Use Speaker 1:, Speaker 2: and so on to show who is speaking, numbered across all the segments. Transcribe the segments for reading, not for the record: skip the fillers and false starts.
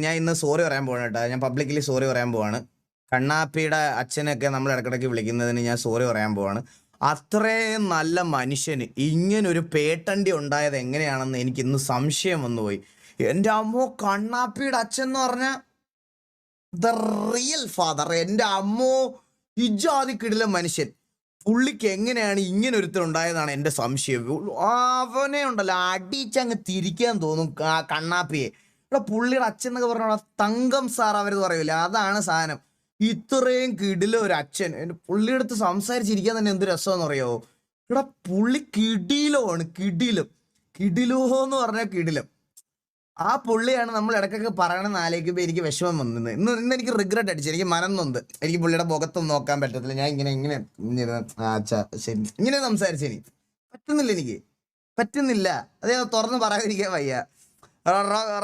Speaker 1: ഞാൻ ഇന്ന് സോറി പറയാൻ പോവാണ് കേട്ടോ. ഞാൻ പബ്ലിക്കലി സോറി പറയാൻ പോവാണ്. കണ്ണാപ്പിയുടെ അച്ഛനൊക്കെ നമ്മൾ ഇടയ്ക്കിടയ്ക്ക് വിളിക്കുന്നതിന് ഞാൻ സോറി പറയാൻ പോവാണ്. അത്രയും നല്ല മനുഷ്യന് ഇങ്ങനൊരു പേട്ടണ്ടി ഉണ്ടായത് എങ്ങനെയാണെന്ന് എനിക്ക് ഇന്ന് സംശയം വന്നുപോയി. എൻ്റെ അമ്മോ, കണ്ണാപ്പിയുടെ അച്ഛൻ എന്ന് പറഞ്ഞാൽ ദ റിയൽ ഫാദർ. എൻ്റെ അമ്മോ, ഇജാതി കിടില മനുഷ്യൻ. പുള്ളിക്ക് എങ്ങനെയാണ് ഇങ്ങനെ ഒരുത്തൻ ഉണ്ടായതാണ് എൻ്റെ സംശയം. അവനെ ഉണ്ടല്ലോ അടിച്ചങ്ങ് തിരിക്കാൻ തോന്നും കണ്ണാപ്പിയെ. ഇവിടെ പുള്ളിയുടെ അച്ഛൻ എന്നൊക്കെ പറഞ്ഞ തങ്കം സാർ അവരെന്ന് പറയൂല, അതാണ് സാധനം. ഇത്രയും കിടില ഒരു അച്ഛൻ. പുള്ളിയുടെ അടുത്ത് സംസാരിച്ചിരിക്കാൻ തന്നെ എന്ത് രസമെന്ന് അറിയാവോ. ഇവിടെ പുള്ളി കിടിലോ ആണ്, കിടിലും. കിടിലോ എന്ന് പറഞ്ഞാൽ കിടിലം. ആ പുള്ളിയാണ് നമ്മൾ ഇടയ്ക്കൊക്കെ പറയണമെന്ന് ആലോചിക്കുമ്പോൾ എനിക്ക് വിഷമം വന്നത്. ഇന്ന് എനിക്ക് റിഗ്രറ്റ് അടിച്ചു, എനിക്ക് മനം നൊന്ത്. എനിക്ക് പുള്ളിയുടെ മുഖത്തൊന്നും നോക്കാൻ പറ്റത്തില്ല. ഞാൻ ഇങ്ങനെ അച്ഛാ ശരി ഇങ്ങനെ സംസാരിച്ചു. എനിക്ക് പറ്റുന്നില്ല, എനിക്ക് പറ്റുന്നില്ല. അതേ തുറന്ന് പറയാതിരിക്കാൻ വയ്യ.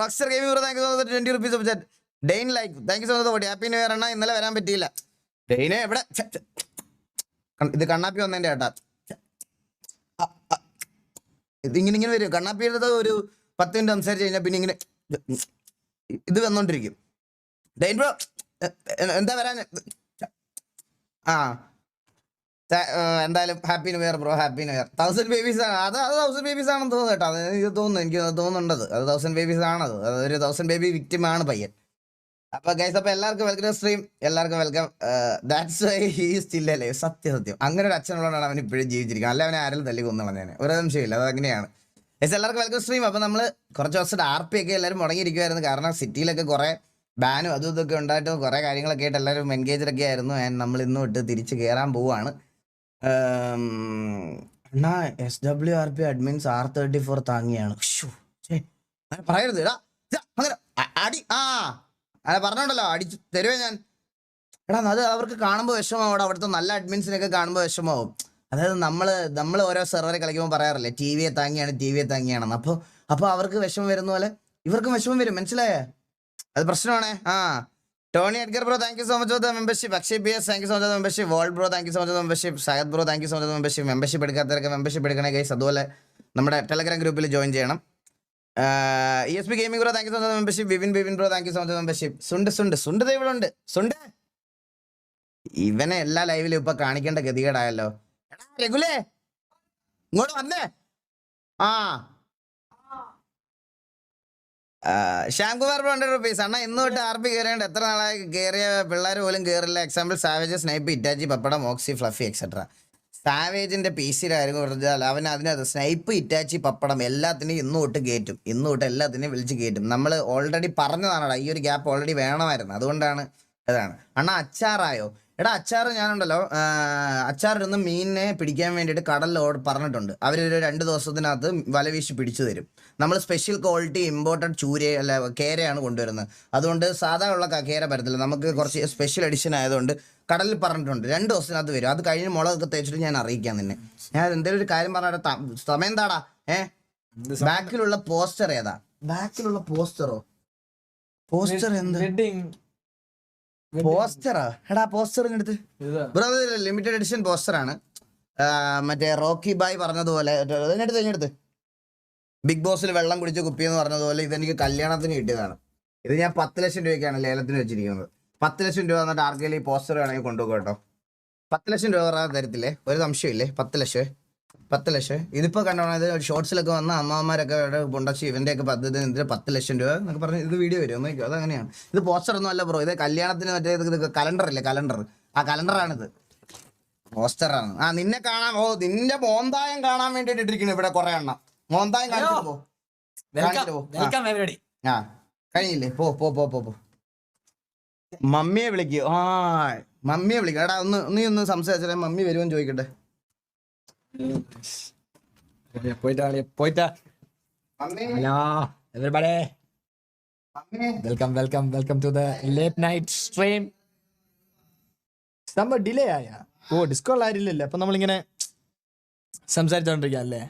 Speaker 1: Rockstar gaming bro, thank you so much 20 rupees sub chat. ഡെയിൻ like, thank you so much. Happy new year അണ്ണാ. ഇന്നലെ വരാൻ പറ്റിയില്ല. ഡെയിനെ എവിടെ? ഇത് കണ്ണാപ്പി വന്നതിൻ്റെ ഏട്ടാ. ഇതിങ്ങനെ വരും. കണ്ണാപ്പിയുടെ ഒരു 10 മിനിറ്റ് സംസാരിച്ച് കഴിഞ്ഞാൽ പിന്നെ ഇങ്ങനെ ഇത് വന്നോണ്ടിരിക്കും. ഡെയിൻ ബ്രോ എന്താ വരാൻ? ആ എന്തായാലും happy new year bro, happy new year. 1000 babies ആണ് അത്. 1000 ബേബീസ് ആണെന്ന് തോന്നുന്നു കേട്ടോ. അത് എനിക്ക് തോന്നുന്നു, എനിക്ക് തോന്നുന്നുണ്ടത്. അത് 1000 ബേബീസ് ആണത്. അതൊരു 1000 ബേബി വിക്റ്റിമാണ് പയ്യൻ. അപ്പൊ ഗൈസ്, അപ്പൊ എല്ലാവർക്കും വെൽക്കം സ്ട്രീം. എല്ലാവർക്കും welcome. That's why he is still alive. സത്യം അങ്ങനെ ഒരു അച്ഛനുള്ളതാണ് അവൻ ഇപ്പോഴും ജീവിച്ചിരിക്കുന്നത്. അല്ല അവനെ ആരെങ്കിലും തല്ലി കൊന്നുകളഞ്ഞാൽ ഒരു സംശയമില്ല. അത് അങ്ങനെയാണ്. ഗൈസ്, എല്ലാവർക്കും വെൽക്കം സ്ട്രീം. അപ്പൊ നമ്മൾ കുറച്ച് ദിവസത്തെ RP ഒക്കെ എല്ലാവരും മുടങ്ങിയിരിക്കുമായിരുന്നു. കാരണം സിറ്റിയിലൊക്കെ കുറെ ബാനും അതും ഇതൊക്കെ ഉണ്ടായിട്ട് കുറെ കാര്യങ്ങളൊക്കെ ആയിട്ട് എല്ലാവരും എൻഗേജഡൊക്കെ ആയിരുന്നു. ആൻഡ് നമ്മൾ ഇന്നും ഇട്ട് തിരിച്ച് കയറാൻ പോവാണ്. അണ്ണാ SWRP അഡ്മിൻസ് R34 താങ്ങിയാണ്. പറയരുത് അങ്ങനെ അടി. അങ്ങനെ പറഞ്ഞോണ്ടല്ലോ, അടിച്ചു തരുവേ ഞാൻ. എടാ അത് അവർക്ക് കാണുമ്പോൾ വിഷമാവും. അവിടുത്തെ നല്ല അഡ്മിൻസിനൊക്കെ കാണുമ്പോൾ വിഷമാവും. അതായത് നമ്മൾ ഓരോ സെർവറെ കളിക്കുമ്പോൾ പറയാറില്ലേ TV യെ താങ്ങിയാണെന്ന്. അപ്പോൾ അവർക്ക് വിഷമം വരുന്ന പോലെ ഇവർക്കും വിഷമം വരും. മനസ്സിലായേ? അത് പ്രശ്നമാണേ. Tony Edgar bro, thank you so much for the membership. Akshay BS, thank you so much for membership. വോൾഡ് bro, thank you so much for membership. Sayed bro, thank you so much membership. Membership എടുക്കാത്തവരൊക്കെ membership എടുക്കണേ guys. അതുപോലെ നമ്മുടെ Telegram ഗ്രൂപ്പിൽ join ചെയ്യണം. ESP gaming bro, thank you so much membership. Vipin bro, thank you so much membership. സുണ്ട് ഇവിടെ ഉണ്ട്. സുണ്ട് ഇവനെ എല്ലാ ലൈവിലും ഇപ്പൊ കാണിക്കേണ്ട ഗതികേടായല്ലോ. രഘുലേ ഇങ്ങോട്ട് വന്നേ. Shyamkumar bro 100 rupees. അണ്ണാ ഇന്ന് തൊട്ട് RP കയറിയുണ്ട്. എത്ര നാളായി കയറിയ പിള്ളേർ പോലും കയറില്ല. എക്സാമ്പിൾ സാവേജ്, സ്നൈപ്പ്, ഇറ്റാച്ചി, പപ്പടം, മോക്സി, ഫ്ലഫി എക്സെട്ര. സാവേജിന്റെ PC-യുടെ കാര്യം പറഞ്ഞാൽ അവൻ അതിനകത്ത് സ്നൈപ്പ്, ഇറ്റാച്ചി, പപ്പടം എല്ലാത്തിനെയും ഇന്ന് തൊട്ട് കയറ്റും. ഇന്ന് തൊട്ട് എല്ലാത്തിനെയും വിളിച്ച് കയറ്റും. നമ്മൾ ഓൾറെഡി പറഞ്ഞതാണടാ, ഈ ഒരു ഗ്യാപ്പ് ഓൾറെഡി വേണമായിരുന്നു. അതുകൊണ്ടാണ് ഇതാണ്. അണ്ണാ അച്ചാറായോ? എടാ അച്ചാർ ഞാനുണ്ടല്ലോ, അച്ചാറിരുന്ന് മീനിനെ പിടിക്കാൻ വേണ്ടിയിട്ട് കടലിൽ പറഞ്ഞിട്ടുണ്ട്. അവരൊരു 2 ദിവസത്തിനകത്ത് വല വീശി പിടിച്ചു തരും. നമ്മൾ സ്പെഷ്യൽ ക്വാളിറ്റി ഇമ്പോർട്ടഡ് കേരയാണ് കൊണ്ടുവരുന്നത്. അതുകൊണ്ട് സാധാ ഉള്ള കേര പറ്റത്തില്ല. നമുക്ക് കുറച്ച് സ്പെഷ്യൽ എഡിഷൻ ആയതുകൊണ്ട് കടലിൽ പറഞ്ഞിട്ടുണ്ട് 2 ദിവസത്തിനകത്ത് വരും. അത് കഴിഞ്ഞ് മുളകൊക്കെ തേച്ചിട്ട് ഞാൻ അറിയിക്കാം നിന്നെ. ഞാൻ എന്തെങ്കിലും ഒരു കാര്യം പറഞ്ഞ സമയം എന്താടാ? ബാക്കിലുള്ള പോസ്റ്റർ ഏതാ? ബാക്കിലുള്ള പോസ്റ്ററോ? പോസ്റ്റർ എന്താ? പോസ്റ്ററാ? എടാ പോസ്റ്റർ എടുത്ത് ബ്രോ, ലിമിറ്റഡ് എഡിഷൻ പോസ്റ്ററാണ്. മറ്റേ റോക്കി ബായ് പറഞ്ഞതുപോലെ ഇതിനടുത്ത് ബിഗ് ബോസിൽ വെള്ളം കുടിച്ച് കുപ്പിയെന്ന് പറഞ്ഞതുപോലെ ഇതെനിക്ക് കല്യാണത്തിന് കിട്ടിയതാണ്. ഇത് ഞാൻ 10 ലക്ഷം രൂപയ്ക്കാണ് ലേലത്തിന് വെച്ചിരിക്കുന്നത്. 10 ലക്ഷം രൂപ എന്നിട്ട് ആർക്കെങ്കിലും ഈ പോസ്റ്റർ വേണമെങ്കിൽ കൊണ്ടുപോകും കേട്ടോ. 10 ലക്ഷം രൂപ തരത്തില്ലേ? ഒരു സംശയമില്ലേ? 10 ലക്ഷം ഇതിപ്പോൾ കണ്ടോണത് ഷോർട്സിലൊക്കെ വന്ന അമ്മമാരൊക്കെ കൊണ്ടച്ച് ഇവൻ്റെയൊക്കെ പദ്ധതി എന്തിനാ 10 ലക്ഷം രൂപ എന്നൊക്കെ പറഞ്ഞ് ഇത് വീഡിയോ വരും. നോക്കിയോ, അതങ്ങനെയാണ്. ഇത് പോസ്റ്റർ ഒന്നും അല്ല ബ്രോ, ഇത് കല്യാണത്തിന് മറ്റേ ഇത് കലണ്ടർ ഇല്ലേ, കലണ്ടർ. ആ കലണ്ടറാണിത്, പോസ്റ്ററാണ്. നിന്നെ കാണാൻ, നിന്റെ മോന്തായം കാണാൻ വേണ്ടിട്ട് ഇട്ടിരിക്കുന്നു ഇവിടെ കുറെ എണ്ണം. മോന്തായം കാണിച്ചിട്ട് കഴിഞ്ഞില്ലേ? പോ. മമ്മിയെ വിളിക്കൂ. മമ്മിയെ വിളിക്കാം. എടാ നീ ഒന്ന് സംസാരിച്ചാലേ മമ്മി വരുമെന്ന് ചോദിക്കട്ടെ.
Speaker 2: പോയിട്ടാ. Hello everybody. Welcome to the late night stream. നമ്മൾ ഡിലേ ആയ ഡിസ്കോൾ ആയില്ലല്ലോ. അപ്പൊ നമ്മളിങ്ങനെ സംസാരിച്ചോണ്ടിരിക്കല്ലേ.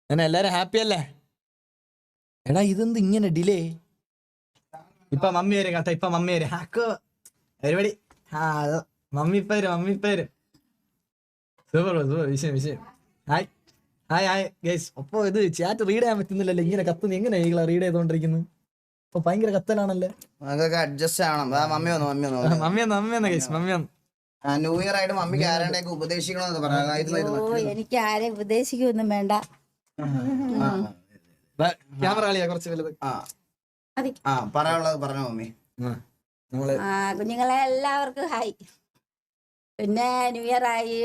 Speaker 2: അങ്ങനെ എല്ലാരും ഹാപ്പി അല്ലേ? എടാ ഇതെന്ത് ഇങ്ങനെ ഡിലേ? ഇപ്പൊ മമ്മി വരും കേട്ടോ. ഇപ്പൊ മമ്മി വരും. ഹാക്കോ പരിപാടി. മമ്മി ഇപ്പൊ വരും. സൂപ്പർ വിഷയം. Hi guys. അപ്പോൾ ഇത് ചാറ്റ് റീഡ് ചെയ്യാൻ പറ്റുന്നില്ലല്ലോ. ഇങ്ങനെ കത്തുന്നു. എങ്ങനെ റീഡ് ചെയ്തോണ്ടിരിക്കുന്നു? ഇപ്പൊ ഭയങ്കര കത്തലാണല്ലേ.
Speaker 1: അതൊക്കെ അഡ്ജസ്റ്റ് ആവണം. മമ്മി വന്നു
Speaker 2: മമ്മി വന്നു.
Speaker 1: ന്യൂ ഇയർ ആയിട്ട് മമ്മിക്ക് ആരാണ്ടൊക്കെ ഉപദേശിക്കണമെന്ന് പറഞ്ഞു.
Speaker 3: എനിക്ക് ആരെ ഉപദേശിക്കൊന്നും വേണ്ട.
Speaker 2: ക്യാമറ കളിയാ കുറച്ച് വലുത്.
Speaker 3: മതി.
Speaker 1: പറയാനുള്ളത് പറഞ്ഞു മമ്മി.
Speaker 3: കുഞ്ഞുങ്ങളെ എല്ലാവർക്കും ഹായ്. പിന്നെ ന്യൂ ഇയർ ആയി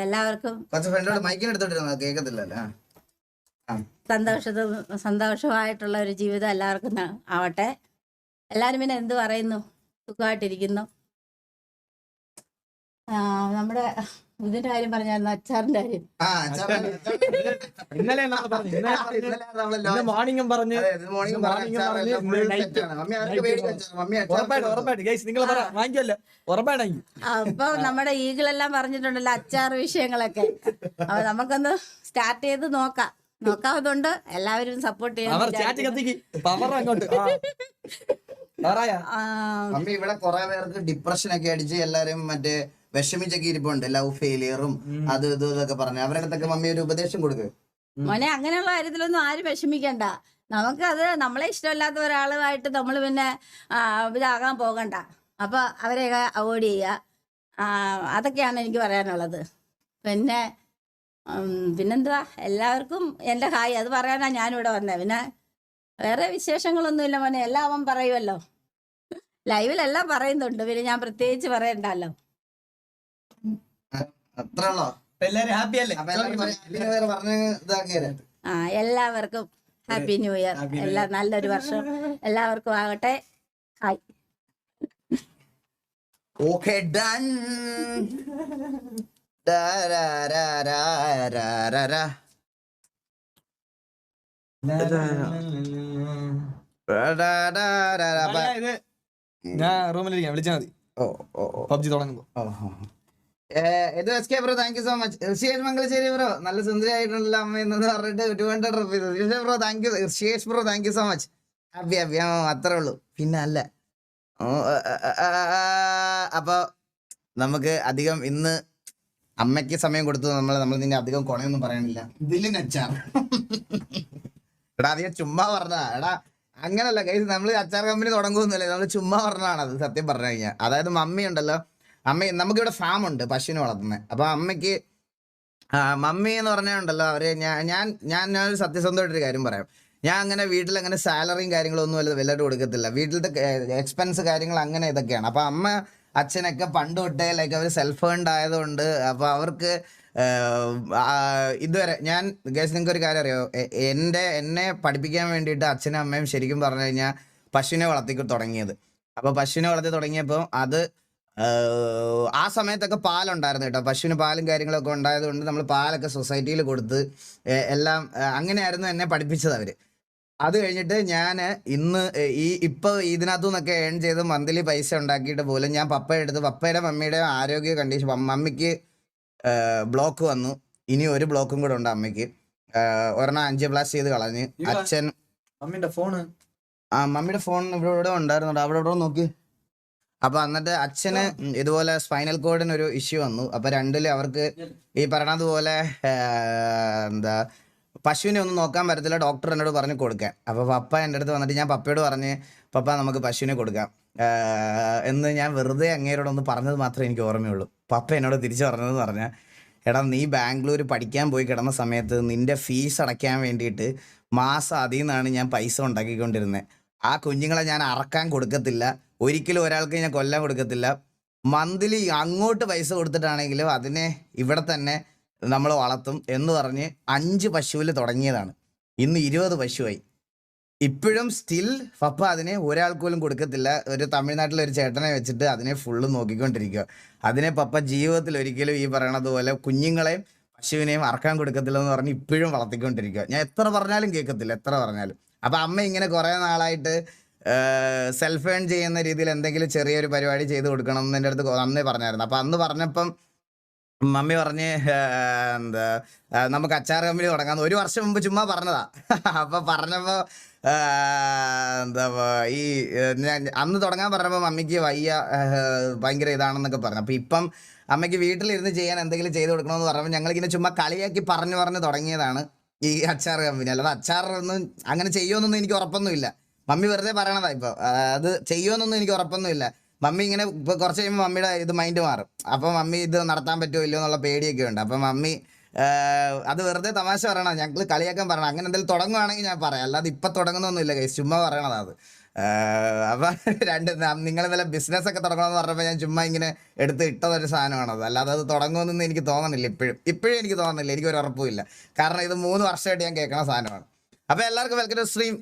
Speaker 3: എല്ലാവർക്കും
Speaker 1: കുറച്ച് ഫ്രണ്ടോട് മൈക്കിന് എടുത്തോണ്ടിരുന്നത് കേൾക്കത്തില്ലല്ലേ.
Speaker 3: സന്തോഷമായിട്ടുള്ള ഒരു ജീവിതം എല്ലാവർക്കും ആവട്ടെ. എല്ലാവരും പിന്നെ എന്ത് പറയുന്നു? സുഖമായിട്ടിരിക്കുന്നു. നമ്മുടെ ഇതിന്റെ കാര്യം പറഞ്ഞായിരുന്നു, അച്ചാറിന്റെ കാര്യം.
Speaker 2: ഇന്നലെ മോർണിംഗും പറഞ്ഞു. നിങ്ങൾ വാങ്ങിക്കല്ലോ ഉറപ്പാണെങ്കിൽ.
Speaker 3: അപ്പൊ നമ്മുടെ ഈഗിളെല്ലാം പറഞ്ഞിട്ടുണ്ടല്ലോ അച്ചാർ വിഷയങ്ങളൊക്കെ. അപ്പൊ നമുക്കൊന്ന് സ്റ്റാർട്ട് ചെയ്ത് നോക്കാവുന്നുണ്ട്. എല്ലാവരും സപ്പോർട്ട്
Speaker 1: മമ്മി ഇവിടെ കുറെ പേർക്ക് ഡിപ്രഷൻ ഒക്കെ അടിച്ച് എല്ലാരും മറ്റേ വിഷമിച്ചൊക്കെ ഇരിപ്പുണ്ട്. ലവ് ഫെയിലിയറും അത് ഇതൊക്കെ പറഞ്ഞു. അവരുടെ അടുത്തൊക്കെ മമ്മി ഒരു ഉപദേശം കൊടുക്കുക.
Speaker 3: മോനെ, അങ്ങനെയുള്ള കാര്യത്തിലൊന്നും ആരും വിഷമിക്കണ്ട. നമുക്കത് നമ്മളെ ഇഷ്ടമില്ലാത്ത ഒരാളുമായിട്ട് നമ്മൾ പിന്നെ ഇതാകാൻ പോകണ്ട. അപ്പൊ അവരെയൊക്കെ അവോയ്ഡ് ചെയ്യുക. അതൊക്കെയാണ് എനിക്ക് പറയാനുള്ളത്. പിന്നെന്തുവാ, എല്ലാവർക്കും എൻ്റെ ഹായ്. അത് പറയാനാ ഞാനിവിടെ വന്നേ. പിന്നെ വേറെ വിശേഷങ്ങളൊന്നുമില്ല മോനെ, എല്ലാം അവൻ പറയുമല്ലോ. ലൈവിലെല്ലാം പറയുന്നുണ്ട്, പിന്നെ ഞാൻ പ്രത്യേകിച്ച് പറയണ്ടല്ലോ.
Speaker 1: അത്രയുള്ളോ?
Speaker 2: എല്ലാരും ഹാപ്പി അല്ലേ?
Speaker 3: എല്ലാവർക്കും ഹാപ്പി ന്യൂ ഇയർ. നല്ലൊരു വർഷം എല്ലാവർക്കും ആകട്ടെ. ഹായ്.
Speaker 1: Okay, done.
Speaker 2: ഞാൻ റൂമിലിരിക്കാം, വിളിച്ചാൽ മതി. പബ്ജി തുടങ്ങുമ്പോ.
Speaker 1: ഇത് SK bro, thank you so much. Rishiyesh Mangalassery bro, നല്ല സുന്ദരിയായിട്ടുള്ള അമ്മ എന്ന് പറഞ്ഞിട്ട് 200 rupees. Bro thank you. Rishiyesh bro thank you so much. Happy അത്രേ ഉള്ളൂ, പിന്നെ അല്ല. അപ്പൊ നമുക്ക് അധികം ഇന്ന് അമ്മയ്ക്ക് സമയം കൊടുത്തു. നമ്മൾ നിന്നെ അധികം കൊണയൊന്നും പറയാനില്ല. ദിലിനച്ചാർ എടാ, അധികം ചുമ്മാ പറഞ്ഞതാ. എടാ അങ്ങനല്ല ഗൈസ്, നമ്മൾ അച്ചാർ കമ്പനി തുടങ്ങുന്നല്ലേ, നമ്മൾ ചുമ്മാ പറഞ്ഞതാണത് സത്യം പറഞ്ഞു കഴിഞ്ഞാൽ. അതായത് മമ്മി ഉണ്ടല്ലോ, നമുക്കിവിടെ ഫാം ഉണ്ട്, പശുവിനെ വളർത്തുന്നത്. അപ്പൊ അമ്മയ്ക്ക് മമ്മി എന്ന് പറഞ്ഞാൽ ഉണ്ടല്ലോ, അവര് ഞാനൊരു സത്യസന്ധമായിട്ടൊരു കാര്യം പറയാം. ഞാൻ അങ്ങനെ വീട്ടിലങ്ങനെ സാലറിയും കാര്യങ്ങളൊന്നും വല്ലതും കൊടുക്കത്തില്ല. വീട്ടിലത്തെ എക്സ്പെൻസ് കാര്യങ്ങൾ അങ്ങനെ ഇതൊക്കെയാണ്. അപ്പൊ അമ്മ അച്ഛനൊക്കെ പണ്ട് തൊട്ടേ ലൈക്ക് അവർ സെൽഫ് ഫണ്ട് ആയതുകൊണ്ട് അപ്പോൾ അവർക്ക് ഇതുവരെ ഞാൻ നിങ്ങൾക്ക് ഒരു കാര്യം അറിയോ, എന്നെ പഠിപ്പിക്കാൻ വേണ്ടിയിട്ട് അച്ഛനും അമ്മയും ശരിക്കും പറഞ്ഞു കഴിഞ്ഞാൽ പശുവിനെ വളർത്തി തുടങ്ങിയത്. അപ്പോൾ പശുവിനെ വളർത്തി തുടങ്ങിയപ്പോൾ അത് ആ സമയത്തൊക്കെ പാലുണ്ടായിരുന്നു കേട്ടോ. പശുവിന് പാലും കാര്യങ്ങളൊക്കെ ഉണ്ടായതുകൊണ്ട് നമ്മൾ പാലൊക്കെ സൊസൈറ്റിയിൽ കൊടുത്ത് എല്ലാം അങ്ങനെയായിരുന്നു എന്നെ പഠിപ്പിച്ചത് അവർ. അത് കഴിഞ്ഞിട്ട് ഞാൻ ഇപ്പോൾ ഇതിനകത്തു നിന്നൊക്കെ ഏൺ ചെയ്ത് മന്ത്ലി പൈസ ഉണ്ടാക്കിയിട്ട് പോലും ഞാൻ പപ്പയുടെ മമ്മിയുടെ ആരോഗ്യ കണ്ടീഷൻ, മമ്മിക്ക് ബ്ലോക്ക് വന്നു. ഇനി ഒരു ബ്ലോക്കും കൂടെ ഉണ്ട് അമ്മയ്ക്ക്. ഒരെണ്ണം ആൻജിയോപ്ലാസ്റ്റി ചെയ്ത് കളഞ്ഞ്. അച്ഛൻ മമ്മിയുടെ ഫോൺ ഇവിടെ ഉണ്ടായിരുന്നുണ്ട്, അവിടെ ഇവിടെ നോക്കി. അപ്പൊ എന്നിട്ട് അച്ഛന് ഇതുപോലെ സ്പൈനൽ കോഡിന് ഒരു ഇഷ്യൂ വന്നു. അപ്പൊ രണ്ടില് അവർക്ക് ഈ പറയണതുപോലെ എന്താ പശുവിനെ ഒന്നും നോക്കാൻ പറ്റത്തില്ല. ഡോക്ടർ എന്നോട് പറഞ്ഞു കൊടുക്കാൻ. അപ്പോൾ പപ്പ എൻ്റെ അടുത്ത് വന്നിട്ട് ഞാൻ പപ്പയോട് പറഞ്ഞ്, പപ്പ നമുക്ക് പശുവിനെ കൊടുക്കാം എന്ന് ഞാൻ വെറുതെ അങ്ങേരോടൊന്ന് പറഞ്ഞത് മാത്രമേ എനിക്ക് ഓർമ്മയുള്ളൂ. പപ്പ എന്നോട് തിരിച്ചു പറഞ്ഞതെന്ന് പറഞ്ഞാൽ, എടാ നീ ബാംഗ്ലൂർ പഠിക്കാൻ പോയി കിടന്ന സമയത്ത് നിൻ്റെ ഫീസ് അടയ്ക്കാൻ വേണ്ടിയിട്ട് മാസം അതിൽ നിന്നാണ് ഞാൻ പൈസ ഉണ്ടാക്കിക്കൊണ്ടിരുന്നത്. ആ കുഞ്ഞുങ്ങളെ ഞാൻ അറക്കാൻ കൊടുക്കത്തില്ല, ഒരിക്കലും ഒരാൾക്ക് ഞാൻ കൊല്ലാൻ കൊടുക്കത്തില്ല. മന്ത്ലി അങ്ങോട്ട് പൈസ കൊടുത്തിട്ടാണെങ്കിലും അതിനെ ഇവിടെ തന്നെ നമ്മൾ വളർത്തും എന്ന് പറഞ്ഞ് 5 പശുവിൽ തുടങ്ങിയതാണ്. ഇന്ന് 20 പശുവായി. ഇപ്പോഴും സ്റ്റിൽ പപ്പ അതിനെ ഒരാൾക്കോലും കൊടുക്കത്തില്ല. ഒരു തമിഴ്നാട്ടിലെ ഒരു ചേട്ടനെ വെച്ചിട്ട് അതിനെ ഫുള്ള് നോക്കിക്കൊണ്ടിരിക്കുക. അതിനെ പപ്പ ജീവിതത്തിൽ ഒരിക്കലും ഈ പറയണത് പോലെ കുഞ്ഞുങ്ങളെയും പശുവിനെയും അറക്കാൻ കൊടുക്കത്തില്ല എന്ന് പറഞ്ഞ് ഇപ്പോഴും വളർത്തിക്കൊണ്ടിരിക്കുക. ഞാൻ എത്ര പറഞ്ഞാലും കേൾക്കത്തില്ല, എത്ര പറഞ്ഞാലും. അപ്പം അമ്മ ഇങ്ങനെ കുറേ നാളായിട്ട് സെൽഫ് ഏൺ ചെയ്യുന്ന രീതിയിൽ എന്തെങ്കിലും ചെറിയൊരു പരിപാടി ചെയ്ത് കൊടുക്കണം എന്ന് എൻ്റെ അടുത്ത് അന്നേ പറഞ്ഞായിരുന്നു. അപ്പം അന്ന് പറഞ്ഞപ്പം മമ്മി പറഞ്ഞ് എന്താ നമുക്ക് അച്ചാർ കമ്പനി തുടങ്ങാമെന്ന് 1 വർഷം മുമ്പ് ചുമ്മാ പറഞ്ഞതാ. അപ്പം പറഞ്ഞപ്പോൾ എന്താ ഈ അന്ന് തുടങ്ങാൻ പറഞ്ഞപ്പോൾ മമ്മിക്ക് വയ്യ, ഭയങ്കര ഇതാണെന്നൊക്കെ പറഞ്ഞു. അപ്പം ഇപ്പം അമ്മയ്ക്ക് വീട്ടിലിരുന്ന് ചെയ്യാൻ എന്തെങ്കിലും ചെയ്ത് കൊടുക്കണമെന്ന് പറഞ്ഞപ്പോൾ ഞങ്ങളിങ്ങനെ ചുമ്മാ കളിയാക്കി പറഞ്ഞ് തുടങ്ങിയതാണ് ഈ അച്ചാർ കമ്പനി. അല്ലാതെ അച്ചാറൊന്നും അങ്ങനെ ചെയ്യുമെന്നൊന്നും എനിക്ക് ഉറപ്പൊന്നുമില്ല. മമ്മി വെറുതെ പറയണതാ ഇപ്പൊ. അത് ചെയ്യുമെന്നൊന്നും എനിക്ക് ഉറപ്പൊന്നുമില്ല. മമ്മി ഇങ്ങനെ ഇപ്പൊ കുറച്ച് കഴിയുമ്പോൾ മമ്മിയുടെ ഇത് മൈൻഡ് മാറും. അപ്പൊ മമ്മി ഇത് നടത്താൻ പറ്റുമോ ഇല്ലയോ എന്നുള്ള പേടിയൊക്കെ ഉണ്ട്. അപ്പൊ മമ്മി അത് വെറുതെ തമാശ പറയണം, ഞങ്ങൾ കളിയാക്കാൻ പറയണം. അങ്ങനെ എന്തെങ്കിലും തുടങ്ങുവാണെങ്കിൽ ഞാൻ പറയാം, അല്ലാതെ ഇപ്പൊ തുടങ്ങുന്നൊന്നുമില്ല ഗൈസ്, ചുമ്മാ പറയണതാ അത്. അപ്പൊ നിങ്ങൾ വല്ല ബിസിനസ് ഒക്കെ തുടങ്ങണമെന്ന് പറഞ്ഞപ്പോൾ ഞാൻ ചുമ്മാ ഇങ്ങനെ എടുത്ത് ഇട്ടതൊരു സാധനമാണത്, അല്ലാതെ അത് തുടങ്ങുമെന്നൊന്നും എനിക്ക് തോന്നുന്നില്ല. ഇപ്പോഴും എനിക്ക് തോന്നുന്നില്ല, എനിക്കൊരു ഉറപ്പുമില്ല. കാരണം ഇത് 3 വർഷമായിട്ട് ഞാൻ കേൾക്കണ സാധനമാണ്. അപ്പൊ എല്ലാവർക്കും വെൽക്കം ടു സ്ട്രീം.